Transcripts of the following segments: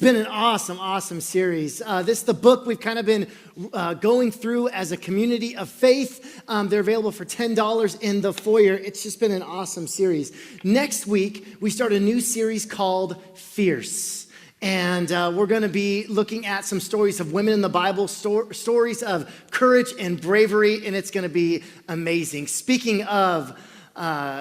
been an awesome series. This is the book we've kind of been going through as a community of faith. They're available for $10 in the foyer. It's just been an awesome series. Next week, we start a new series called Fierce. And we're going to be looking at some stories of women in the Bible, stories of courage and bravery, and it's going to be amazing. Speaking of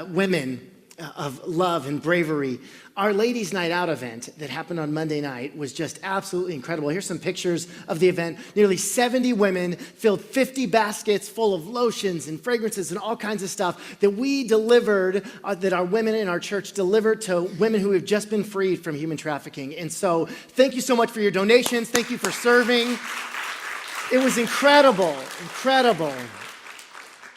women, of love and bravery, our Ladies' Night Out event that happened on Monday night was just absolutely incredible. Here's some pictures of the event. Nearly 70 women filled 50 baskets full of lotions and fragrances and all kinds of stuff that we delivered, that our women in our church delivered to women who have just been freed from human trafficking. And so thank you so much for your donations. Thank you for serving. It was incredible.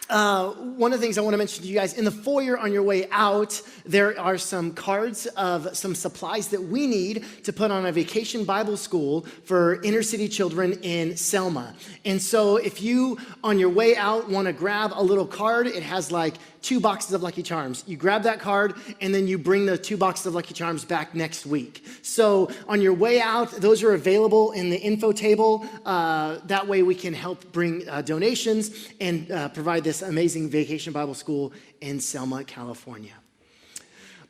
One of the things I want to mention to you guys, in the foyer on your way out, there are some cards of some supplies that we need to put on a vacation Bible school for inner city children in Selma. And so if you, on your way out, want to grab a little card, it has like 2 boxes of Lucky Charms. You grab that card, and then you bring the 2 boxes of Lucky Charms back next week. So on your way out, those are available in the info table. That way we can help bring donations and provide this amazing vacation Bible school in Selma, California.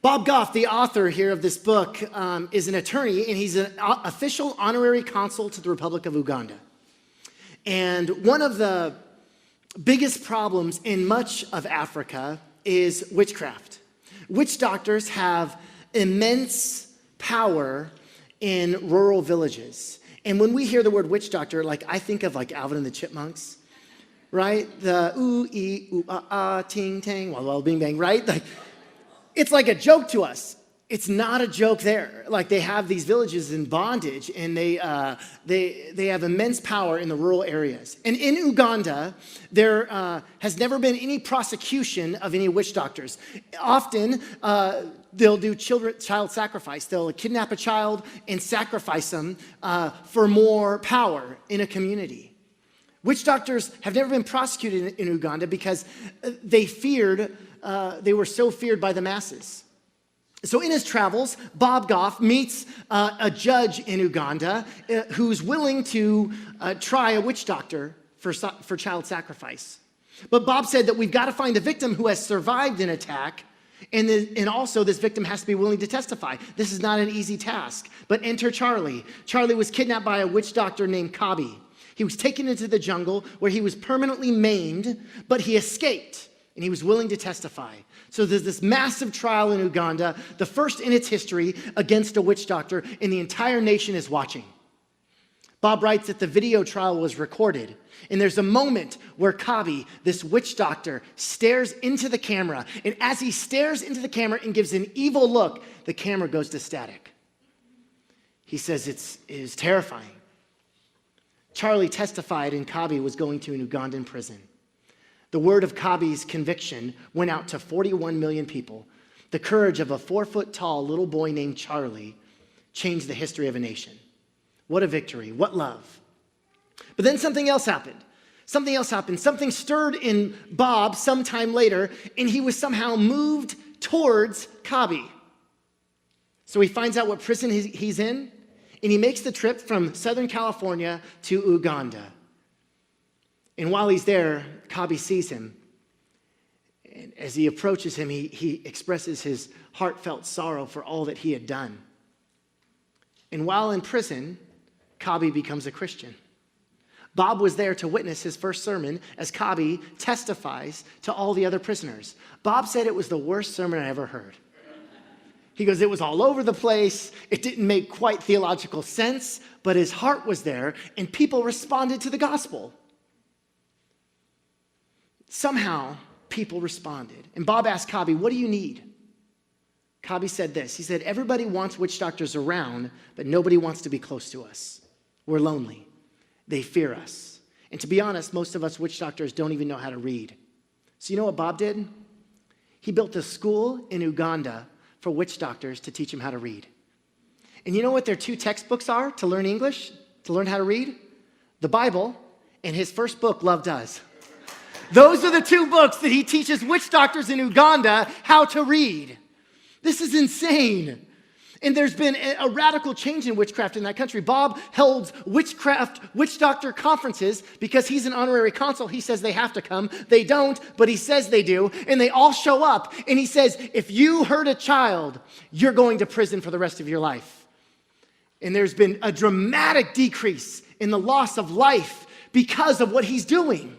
Bob Goff, the author here of this book, is an attorney, and he's an official honorary consul to the Republic of Uganda. And one of the biggest problems in much of Africa is witchcraft. Witch doctors have immense power in rural villages. And when we hear the word witch doctor, like I think of like Alvin and the Chipmunks, right? The ooh, ee, ooh, ah, ah, ting, tang, wah, wah, bing, bang, right? Like, it's like a joke to us. It's not a joke there. Like they have these villages in bondage, and they have immense power in the rural areas. And in Uganda, there has never been any prosecution of any witch doctors. Often, they'll do child sacrifice. They'll kidnap a child and sacrifice them for more power in a community. Witch doctors have never been prosecuted in Uganda because they were so feared by the masses. So in his travels, Bob Goff meets a judge in Uganda who's willing to try a witch doctor for child sacrifice. But Bob said that we've got to find a victim who has survived an attack, and also this victim has to be willing to testify. This is not an easy task. But enter Charlie. Charlie was kidnapped by a witch doctor named Kabi. He was taken into the jungle where he was permanently maimed, but he escaped, and he was willing to testify. So there's this massive trial in Uganda, the first in its history, against a witch doctor, and the entire nation is watching. Bob writes that the video trial was recorded, and there's a moment where Kabi, this witch doctor, stares into the camera, and as he stares into the camera and gives an evil look, the camera goes to static. He says it is terrifying. Charlie testified, and Kabi was going to an Ugandan prison. The word of Kabi's conviction went out to 41 million people. The courage of a 4-foot-tall little boy named Charlie changed the history of a nation. What a victory. What love. But then something else happened. Something stirred in Bob sometime later, and he was somehow moved towards Kabi. So he finds out what prison he's in, and he makes the trip from Southern California to Uganda. And while he's there, Kabi sees him. And as he approaches him, he expresses his heartfelt sorrow for all that he had done. And while in prison, Kabi becomes a Christian. Bob was there to witness his first sermon as Kabi testifies to all the other prisoners. Bob said it was the worst sermon I ever heard. He goes, it was all over the place. It didn't make quite theological sense, but his heart was there, and people responded to the gospel. Somehow, people responded. And Bob asked Kabi, what do you need? Kabi said this. He said, everybody wants witch doctors around, but nobody wants to be close to us. We're lonely. They fear us. And to be honest, most of us witch doctors don't even know how to read. So you know what Bob did? He built a school in Uganda for witch doctors to teach them how to read. And you know what their 2 textbooks are to learn English, to learn how to read? The Bible and his first book, Love Does. Those are the 2 books that he teaches witch doctors in Uganda how to read. This is insane. And there's been a radical change in witchcraft in that country. Bob holds witch doctor conferences because he's an honorary consul. He says they have to come. They don't, but he says they do. And they all show up. And he says, if you hurt a child, you're going to prison for the rest of your life. And there's been a dramatic decrease in the loss of life because of what he's doing.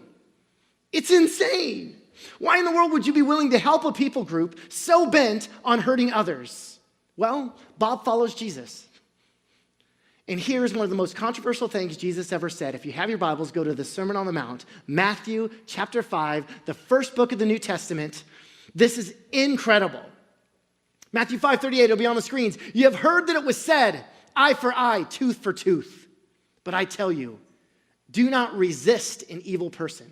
It's insane. Why in the world would you be willing to help a people group so bent on hurting others? Well, Bob follows Jesus. And here's one of the most controversial things Jesus ever said. If you have your Bibles, go to the Sermon on the Mount, Matthew chapter 5, the first book of the New Testament. This is incredible. Matthew 5:38, it'll be on the screens. You have heard that it was said, eye for eye, tooth for tooth. But I tell you, do not resist an evil person.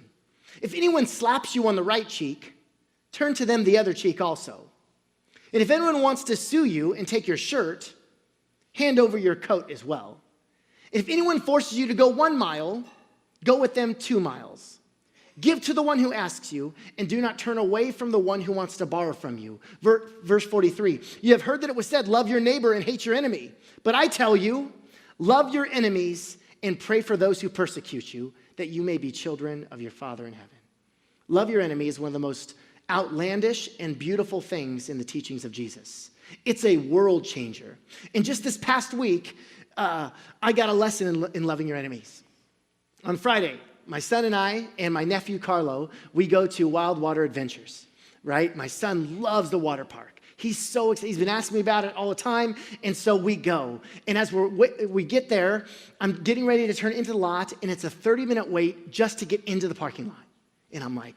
If anyone slaps you on the right cheek, turn to them the other cheek also. And if anyone wants to sue you and take your shirt, hand over your coat as well. If anyone forces you to go 1 mile, go with them 2 miles. Give to the one who asks you, and do not turn away from the one who wants to borrow from you. Verse 43, you have heard that it was said, love your neighbor and hate your enemy. But I tell you, love your enemies and pray for those who persecute you, that you may be children of your Father in heaven. Love your enemy is one of the most outlandish and beautiful things in the teachings of Jesus. It's a world changer. And just this past week, I got a lesson in loving your enemies. On Friday, my son and I and my nephew Carlo, we go to Wild Water Adventures, right? My son loves the water park. He's so excited. He's been asking me about it all the time, and so we go. And as we get there, I'm getting ready to turn into the lot, and it's a 30-minute wait just to get into the parking lot. And I'm like,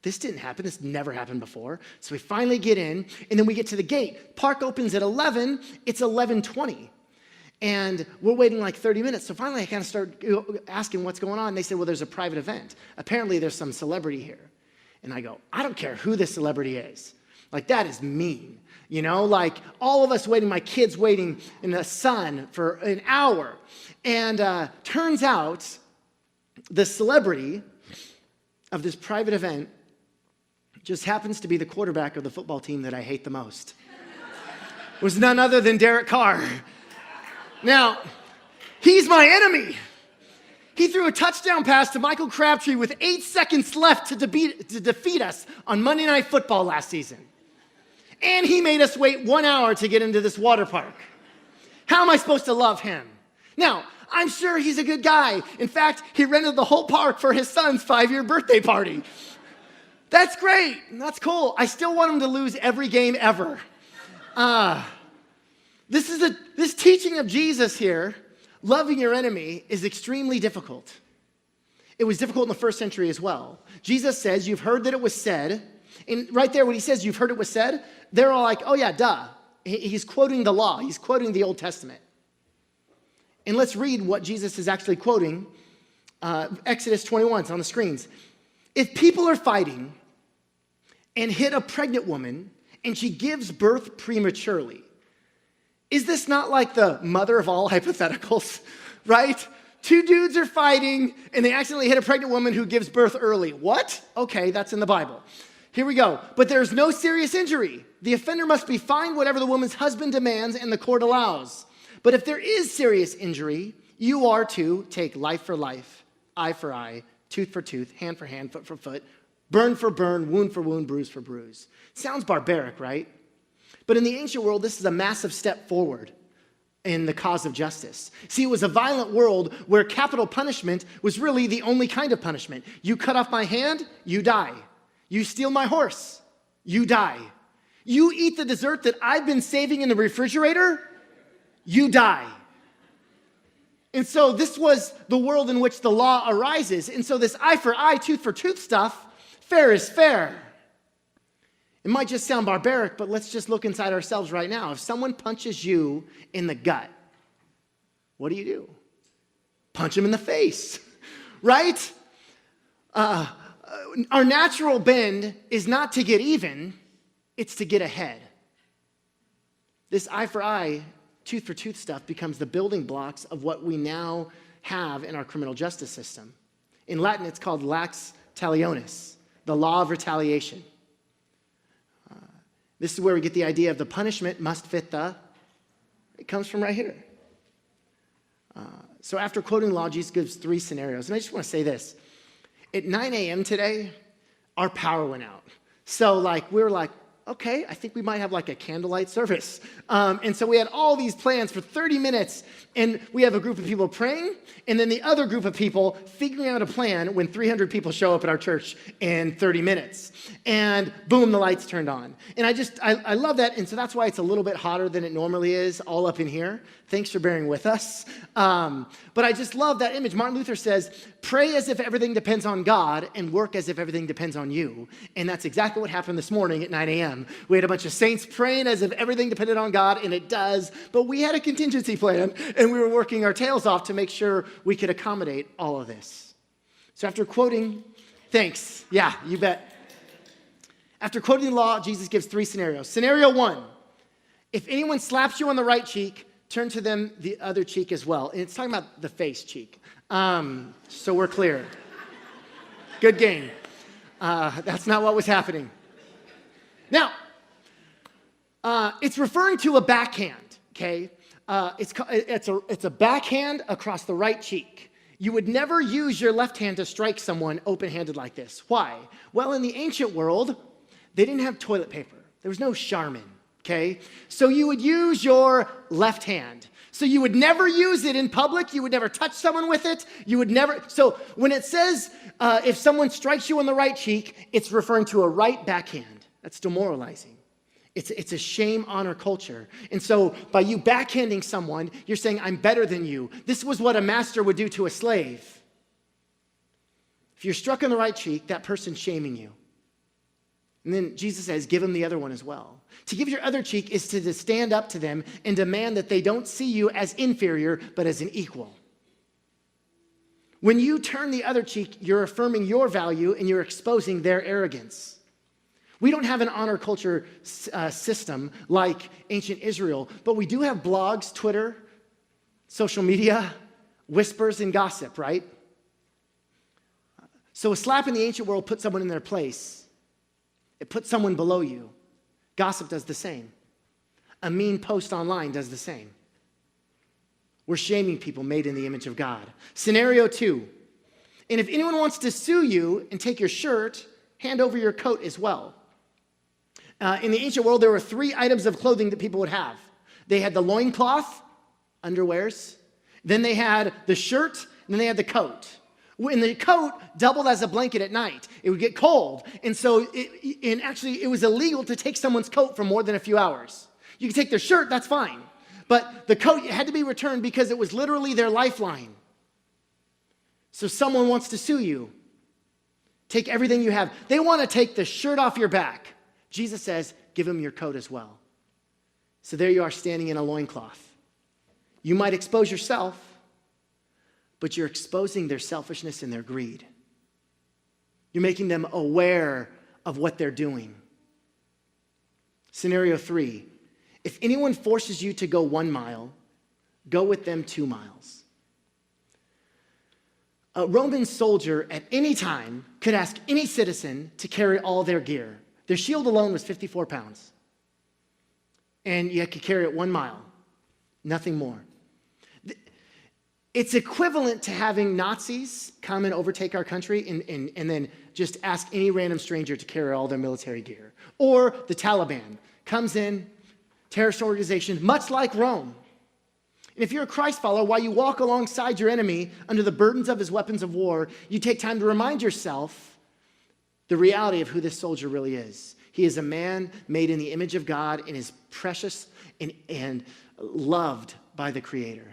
this didn't happen. This never happened before. So we finally get in, and then we get to the gate. Park opens at 11. It's 11:20. And we're waiting like 30 minutes. So finally, I kind of start asking what's going on. They said, well, there's a private event. Apparently, there's some celebrity here. And I go, I don't care who this celebrity is. Like, that is mean. You know, like all of us waiting, my kids waiting in the sun for an hour. And turns out the celebrity of this private event just happens to be the quarterback of the football team that I hate the most. It was none other than Derek Carr. Now, he's my enemy. He threw a touchdown pass to Michael Crabtree with 8 seconds left to defeat us on Monday Night Football last season. And he made us wait 1 hour to get into this water park. How am I supposed to love him? Now, I'm sure he's a good guy. In fact, he rented the whole park for his son's 5-year birthday party. That's great. That's cool. I still want him to lose every game ever. This teaching of Jesus here, loving your enemy, is extremely difficult. It was difficult in the first century as well. Jesus says, you've heard that it was said. And right there when he says, you've heard it was said, they're all like, oh yeah, duh. He's quoting the law. He's quoting the Old Testament. And let's read what Jesus is actually quoting. Exodus 21, it's on the screens. If people are fighting and hit a pregnant woman and she gives birth prematurely, is this not like the mother of all hypotheticals, right? 2 dudes are fighting and they accidentally hit a pregnant woman who gives birth early. What? Okay, that's in the Bible. Here we go. But there's no serious injury. The offender must be fined whatever the woman's husband demands and the court allows. But if there is serious injury, you are to take life for life, eye for eye, tooth for tooth, hand for hand, foot for foot, burn for burn, wound for wound, bruise for bruise. Sounds barbaric, right? But in the ancient world, this is a massive step forward in the cause of justice. See, it was a violent world where capital punishment was really the only kind of punishment. You cut off my hand, you die. You steal my horse, you die. You eat the dessert that I've been saving in the refrigerator, you die. And so this was the world in which the law arises. And so this eye for eye, tooth for tooth stuff, fair is fair. It might just sound barbaric, but let's just look inside ourselves right now. If someone punches you in the gut, what do? Punch him in the face, right? Our natural bend is not to get even, it's to get ahead. This eye for eye, tooth for tooth stuff becomes the building blocks of what we now have in our criminal justice system. In Latin, it's called lex talionis, the law of retaliation. This is where we get the idea of the punishment must fit the It comes from right here. So after quoting law, Jesus gives 3 scenarios. And I just want to say this. At 9 a.m. today, our power went out. So we were like, okay, I think we might have like a candlelight service. And so we had all these plans for 30 minutes. And we have a group of people praying, and then the other group of people figuring out a plan when 300 people show up at our church in 30 minutes. And boom, the lights turned on. And I love that. And so that's why it's a little bit hotter than it normally is all up in here. Thanks for bearing with us. But I just love that image. Martin Luther says, pray as if everything depends on God and work as if everything depends on you. And that's exactly what happened this morning at 9 a.m. We had a bunch of saints praying as if everything depended on God, and it does. But we had a contingency plan, and we were working our tails off to make sure we could accommodate all of this. So after quoting, thanks. Yeah, you bet. After quoting the law, Jesus gives 3 scenarios. Scenario 1, if anyone slaps you on the right cheek, turn to them the other cheek as well. And it's talking about the face cheek. So we're clear. Good game. That's not what was happening. Now, it's referring to a backhand, okay? It's a backhand across the right cheek. You would never use your left hand to strike someone open-handed like this. Why? Well, in the ancient world, they didn't have toilet paper. There was no Charmin, okay? So you would use your left hand. So you would never use it in public. You would never touch someone with it. You would never. So when it says if someone strikes you on the right cheek, it's referring to a right backhand. That's demoralizing. It's a shame honor culture. And so by you backhanding someone, you're saying, I'm better than you. This was what a master would do to a slave. If you're struck on the right cheek, that person's shaming you. And then Jesus says, give them the other one as well. To give your other cheek is to stand up to them and demand that they don't see you as inferior, but as an equal. When you turn the other cheek, you're affirming your value and you're exposing their arrogance. We don't have an honor culture system like ancient Israel, but we do have blogs, Twitter, social media, whispers, and gossip, right? So a slap in the ancient world put someone in their place. It puts someone below you. Gossip does the same. A mean post online does the same. We're shaming people made in the image of God. Scenario 2. And if anyone wants to sue you and take your shirt, hand over your coat as well. In the ancient world, there were 3 items of clothing that people would have. They had the loincloth, underwears. Then they had the shirt, and then they had the coat. And the coat doubled as a blanket at night. It would get cold. And so it was illegal to take someone's coat for more than a few hours. You could take their shirt, that's fine. But the coat had to be returned because it was literally their lifeline. So someone wants to sue you. Take everything you have. They want to take the shirt off your back. Jesus says, give them your coat as well. So there you are standing in a loincloth. You might expose yourself, but you're exposing their selfishness and their greed. You're making them aware of what they're doing. Scenario 3, if anyone forces you to go 1 mile, go with them 2 miles. A Roman soldier at any time could ask any citizen to carry all their gear. Their shield alone was 54 pounds. And you could carry it 1 mile, nothing more. It's equivalent to having Nazis come and overtake our country and then just ask any random stranger to carry all their military gear. Or the Taliban comes in, terrorist organization, much like Rome. And if you're a Christ follower, while you walk alongside your enemy under the burdens of his weapons of war, you take time to remind yourself the reality of who this soldier really is. He is a man made in the image of God and is precious and loved by the Creator.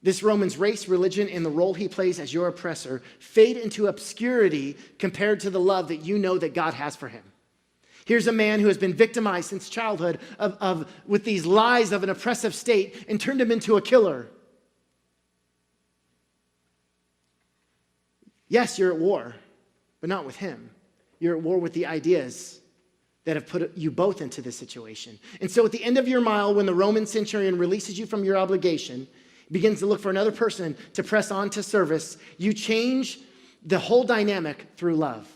This Roman's race, religion, and the role he plays as your oppressor fade into obscurity compared to the love that you know that God has for him. Here's a man who has been victimized since childhood with these lies of an oppressive state and turned him into a killer. Yes, you're at war, but not with him. You're at war with the ideas that have put you both into this situation. And so at the end of your mile, when the Roman centurion releases you from your obligation, begins to look for another person to press on to service, you change the whole dynamic through love.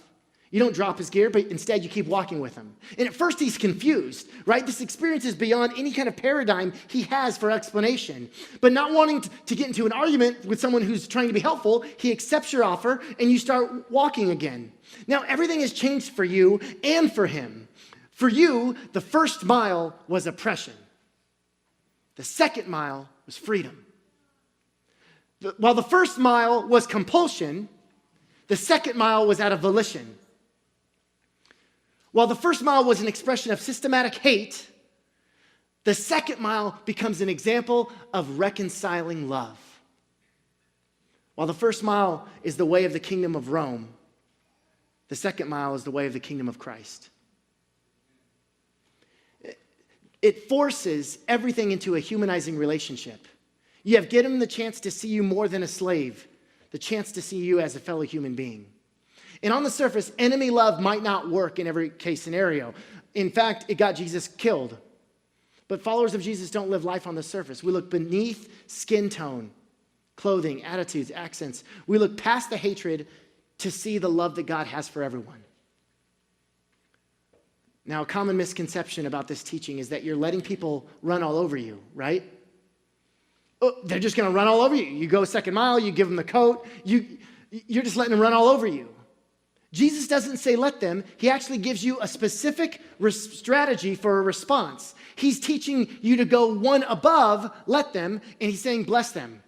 You don't drop his gear, but instead you keep walking with him. And at first he's confused, right? This experience is beyond any kind of paradigm he has for explanation. But not wanting to get into an argument with someone who's trying to be helpful, he accepts your offer and you start walking again. Now everything has changed for you and for him. For you, the first mile was oppression. The second mile was freedom. While the first mile was compulsion, the second mile was out of volition. While the first mile was an expression of systematic hate, the second mile becomes an example of reconciling love. While the first mile is the way of the kingdom of Rome, the second mile is the way of the kingdom of Christ. It forces everything into a humanizing relationship. You have given him the chance to see you more than a slave, the chance to see you as a fellow human being. And on the surface, enemy love might not work in every case scenario. In fact, it got Jesus killed. But followers of Jesus don't live life on the surface. We look beneath skin tone, clothing, attitudes, accents. We look past the hatred to see the love that God has for everyone. Now, a common misconception about this teaching is that you're letting people run all over you, right? Oh, they're just going to run all over you. You go second mile, you give them the coat, you're just letting them run all over you. Jesus doesn't say let them. He actually gives you a specific strategy for a response. He's teaching you to go one above, let them, and he's saying bless them.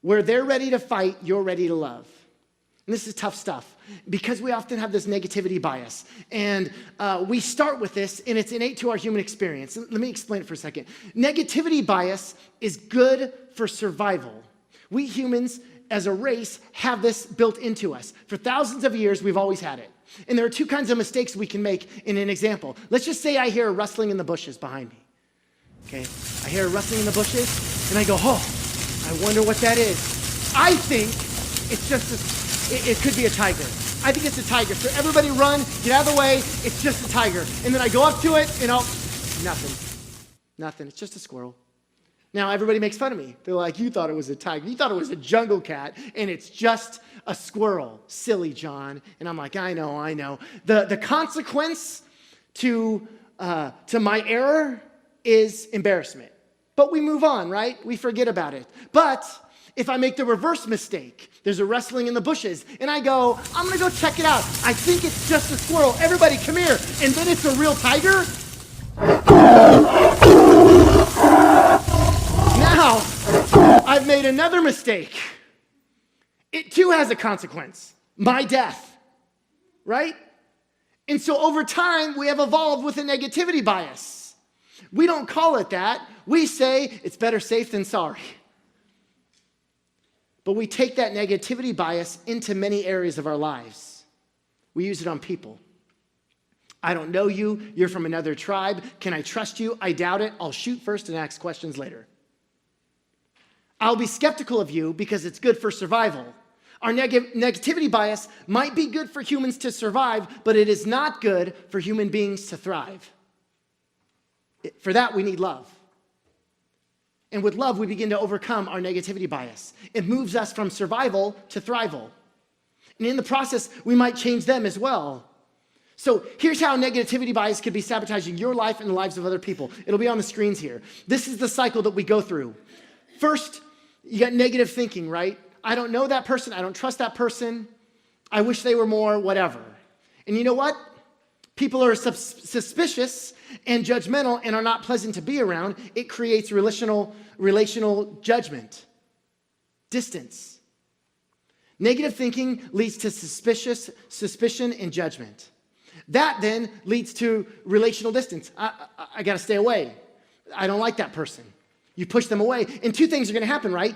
Where they're ready to fight, you're ready to love. And this is tough stuff because we often have this negativity bias. And we start with this, and it's innate to our human experience. Let me explain it for a second. Negativity bias is good for survival. We humans, as a race, have this built into us. For thousands of years, we've always had it. And there are two kinds of mistakes we can make in an example. Let's just say I hear a rustling in the bushes behind me. Okay, I hear a rustling in the bushes, and I go, oh, I wonder what that is. I think it's just it could be a tiger. I think it's a tiger. So everybody run, get out of the way, it's just a tiger. And then I go up to it, and nothing, it's just a squirrel. Now, everybody makes fun of me. They're like, you thought it was a tiger. You thought it was a jungle cat, and it's just a squirrel. Silly, John. And I'm like, I know. The consequence to my error is embarrassment. But we move on, right? We forget about it. But if I make the reverse mistake, there's a rustling in the bushes, and I go, I'm going to go check it out. I think it's just a squirrel. Everybody, come here. And then it's a real tiger. Now, I've made another mistake. It too has a consequence, my death, right? And so over time, we have evolved with a negativity bias. We don't call it that. We say it's better safe than sorry. But we take that negativity bias into many areas of our lives. We use it on people. I don't know you. You're from another tribe. Can I trust you? I doubt it. I'll shoot first and ask questions later. I'll be skeptical of you because it's good for survival. Our negativity bias might be good for humans to survive, but it is not good for human beings to thrive. For that, we need love. And with love, we begin to overcome our negativity bias. It moves us from survival to thrival. And in the process, we might change them as well. So here's how negativity bias could be sabotaging your life and the lives of other people. It'll be on the screens here. This is the cycle that we go through. First, you got negative thinking, right? I don't know that person. I don't trust that person. I wish they were more whatever. And you know what? People are suspicious and judgmental and are not pleasant to be around. It creates relational judgment, distance. Negative thinking leads to suspicion and judgment. That then leads to relational distance. I got to stay away. I don't like that person. You push them away. And two things are going to happen, right?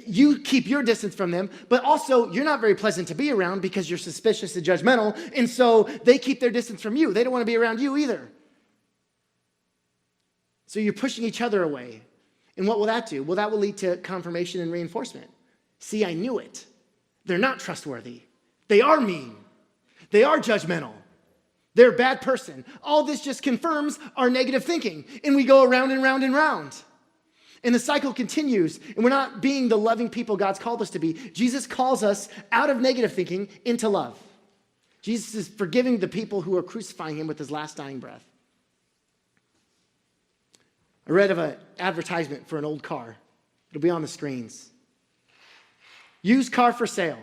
You keep your distance from them, but also you're not very pleasant to be around because you're suspicious and judgmental. And so they keep their distance from you. They don't want to be around you either. So you're pushing each other away. And what will that do? Well, that will lead to confirmation and reinforcement. See, I knew it. They're not trustworthy. They are mean. They are judgmental. They're a bad person. All this just confirms our negative thinking. And we go around and round and round. And the cycle continues, and we're not being the loving people God's called us to be. Jesus calls us out of negative thinking into love. Jesus is forgiving the people who are crucifying him with his last dying breath. I read of an advertisement for an old car. It'll be on the screens. Used car for sale.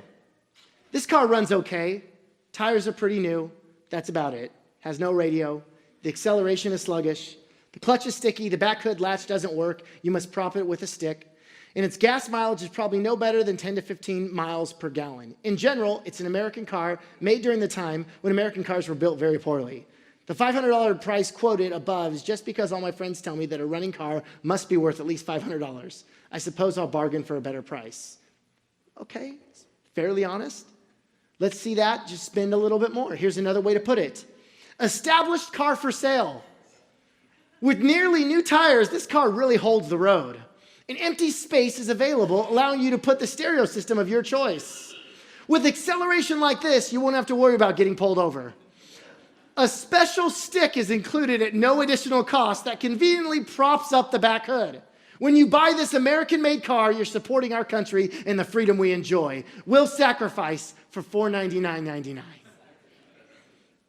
This car runs okay. Tires are pretty new. That's about it. Has no radio. The acceleration is sluggish. The clutch is sticky. The back hood latch doesn't work. You must prop it with a stick. And its gas mileage is probably no better than 10 to 15 miles per gallon. In general, it's an American car made during the time when American cars were built very poorly. The $500 price quoted above is just because all my friends tell me that a running car must be worth at least $500. I suppose I'll bargain for a better price. Okay, fairly honest. Let's see that. Just spend a little bit more. Here's another way to put it. Established car for sale. With nearly new tires, this car really holds the road. An empty space is available, allowing you to put the stereo system of your choice. With acceleration like this, you won't have to worry about getting pulled over. A special stick is included at no additional cost that conveniently props up the back hood. When you buy this American-made car, you're supporting our country and the freedom we enjoy. We'll sacrifice for $499.99.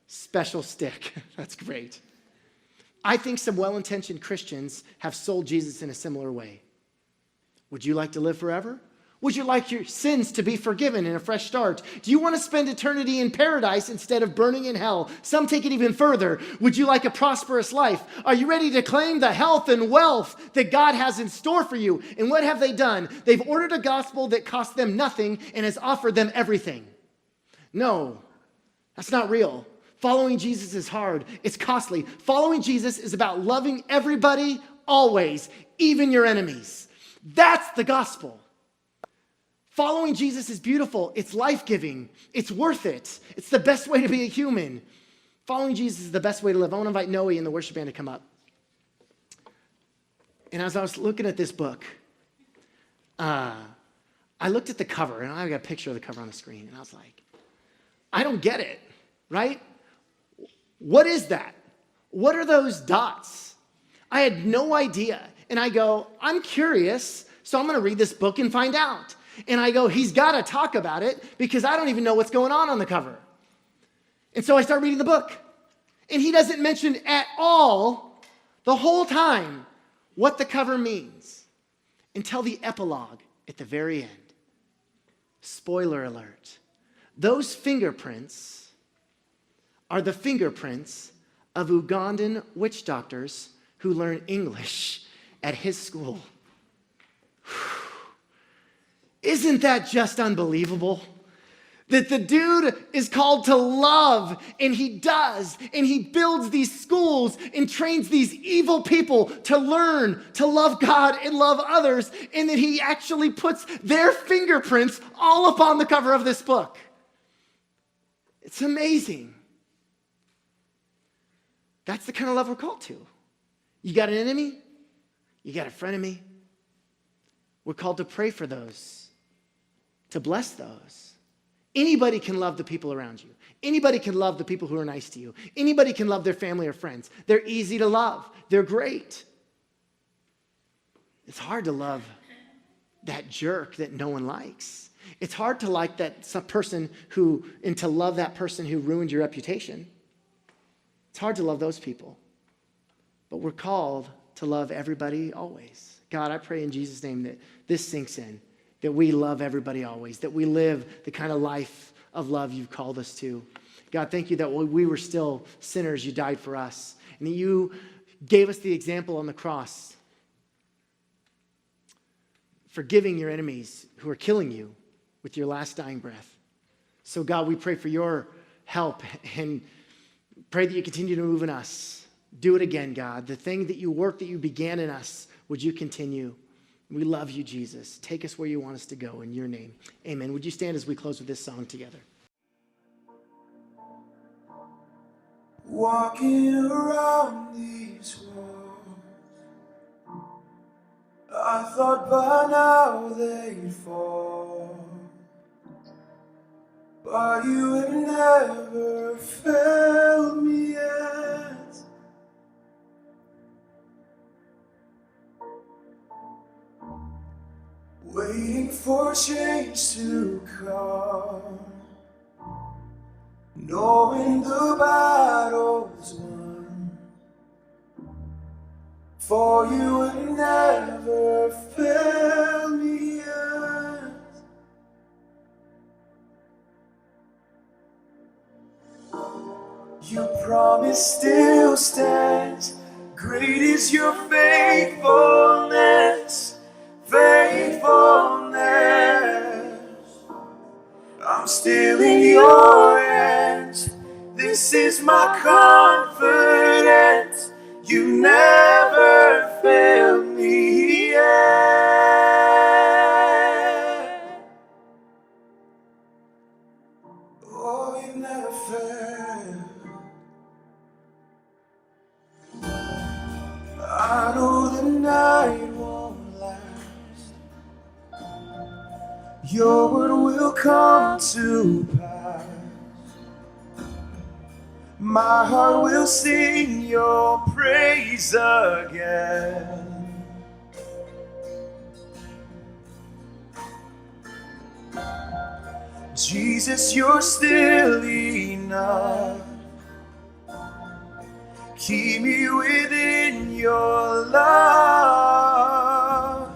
Special stick. That's great. I think some well-intentioned Christians have sold Jesus in a similar way. Would you like to live forever? Would you like your sins to be forgiven and a fresh start? Do you want to spend eternity in paradise instead of burning in hell? Some take it even further. Would you like a prosperous life? Are you ready to claim the health and wealth that God has in store for you? And what have they done? They've ordered a gospel that cost them nothing and has offered them everything. No, that's not real. Following Jesus is hard. It's costly. Following Jesus is about loving everybody always, even your enemies. That's the gospel. Following Jesus is beautiful. It's life-giving. It's worth it. It's the best way to be a human. Following Jesus is the best way to live. I want to invite Noe and the worship band to come up. And as I was looking at this book, I looked at the cover, and I got a picture of the cover on the screen, and I was like, I don't get it, right? What is that? What are those dots? I had no idea. And I go, I'm curious, so I'm going to read this book and find out. And I go, he's got to talk about it because I don't even know what's going on the cover. And so I start reading the book. And he doesn't mention at all the whole time what the cover means until the epilogue at the very end. Spoiler alert. Those fingerprints are the fingerprints of Ugandan witch doctors who learn English at his school. Isn't that just unbelievable? That the dude is called to love, and he does, and he builds these schools and trains these evil people to learn to love God and love others, and that he actually puts their fingerprints all up on the cover of this book. It's amazing. That's the kind of love we're called to. You got an enemy? You got a frenemy? We're called to pray for those, to bless those. Anybody can love the people around you. Anybody can love the people who are nice to you. Anybody can love their family or friends. They're easy to love. They're great. It's hard to love that jerk that no one likes. It's hard to like and to love that person who ruined your reputation. It's hard to love those people. But we're called to love everybody always. God, I pray in Jesus' name that this sinks in, that we love everybody always, that we live the kind of life of love you've called us to. God, thank you that when we were still sinners, you died for us, and that you gave us the example on the cross, forgiving your enemies who are killing you with your last dying breath. So God, we pray for your help and pray that you continue to move in us. Do it again, God. The thing that you began in us, would you continue? We love you, Jesus. Take us where you want us to go in your name. Amen. Would you stand as we close with this song together? Walking around these walls, I thought by now they'd fall, but you have never failed me yet. for change to come, knowing the battle's won, for you would never fail me yet. Your promise still stands. Great is your faithfulness, faithfulness. I'm still in your hands. This is my confidence. You never failed me yet. Oh, you never failed. I know the night won't last. Your word will come to pass. My heart will sing your praise again. Jesus, you're still enough. Keep me within your love.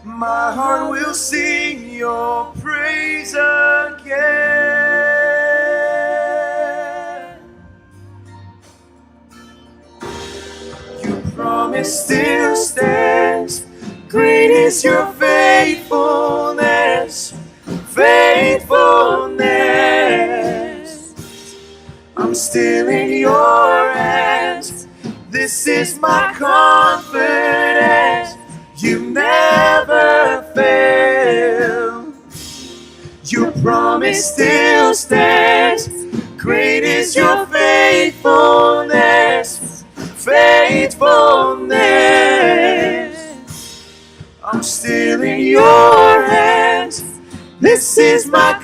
My heart will sing your praise again. Your promise still stands. Great is your faithfulness, faithfulness. I'm still in your hands. This is my confidence. You never fail. Your promise still stands. Great is your faithfulness, faithfulness. I'm still in your hands. This is my